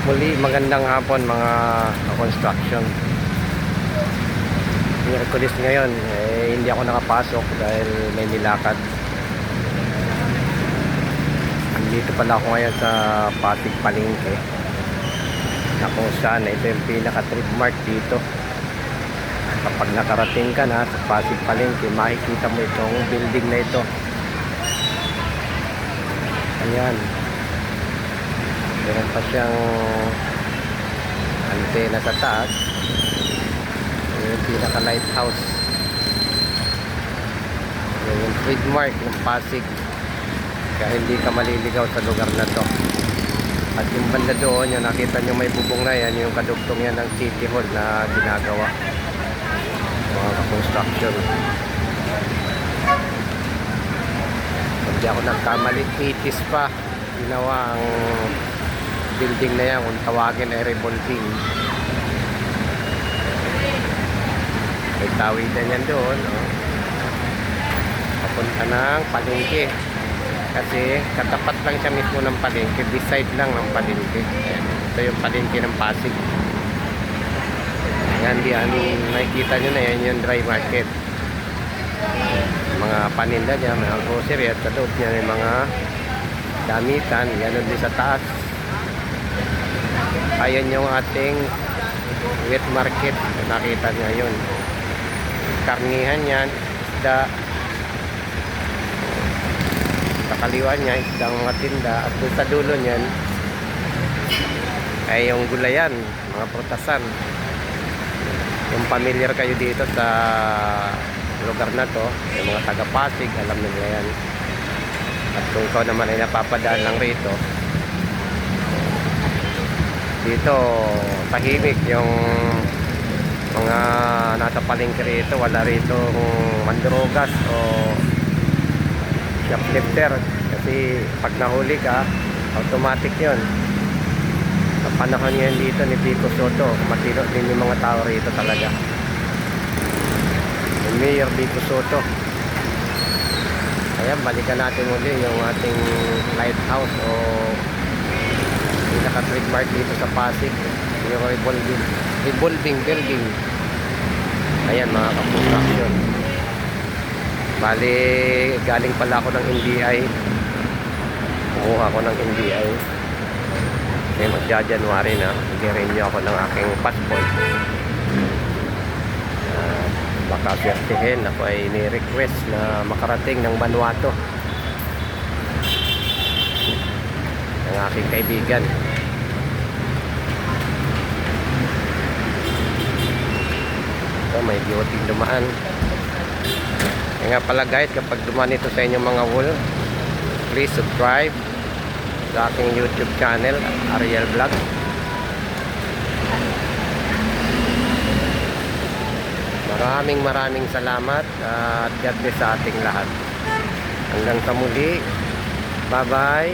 Muli, magandang hapon mga construction. Miyerkules ngayon, hindi ako nakapasok dahil may nilakad. Andito pala ako ngayon sa Pasig Palengke. Na kung saan, ito yung pinaka-trip mark dito. Kapag nakarating ka na sa Pasig Palengke, makikita mo itong building na ito. Ayan. Meron pa siyang antena sa taas. Yung pinaka lighthouse. Yung trademark ng Pasig. Kaya hindi ka maliligaw sa lugar na to. At yung banda doon, yung nakita nyo may bubong na yan, yung kadugtong yan ng City Hall na ginagawa. Mga construction. Hindi ako nagkamali, 80s pa ginawa ang building na yan, kung tawagin ay revolving. May tawidan yan doon, papunta ng palengke, kasi katapat lang siya mismo ng palengke, beside lang ng palengke. Ayan, ito yung palengke ng Pasig. Yan, nakikita nyo na yan yung dry market, mga paninda niya, mga grocery, at sa loob niya may mga damitan. Ganon din sa taas. Ayan yung ating wet market, nakita niya yun. Karnihan yan, isda. Sa kaliwa niya, isda ang mga tinda. At doon sa dulo niyan ay yung gulayan, mga prutasan. Kung familiar kayo dito sa lugar na to, yung mga taga Pasig, alam nila yan. At kung ikaw naman ay napapadaan lang rito, dito tahimik yung mga nasa palengke rito. Wala rito mandrogas o shoplifter, kasi pag nahuli ka, automatic yun. Sa panahon yan dito ni Vico Soto, matino din yung mga tao rito talaga. Yung Mayor Vico Soto. Ayan, balikan natin muli yung ating lighthouse o pinaka-trademark dito sa Pasig, yung revolving building. Ayan mga ka-construction. Bali, galing pala ako ng NBI. Kumuha ako ng NBI. Kaya magja-January na, i-renew ako ng aking passport. Baka swertihin, ako ay ni-request na makarating ng Vanuatu ng aking kaibigan. So, may beauty dumaan. Kaya nga pala guys, kapag dumaan ito sa inyong mga wall, please subscribe sa aking YouTube channel, Ariel Vlog. Maraming salamat at God bless sa ating lahat. Hanggang sa muli. Bye bye.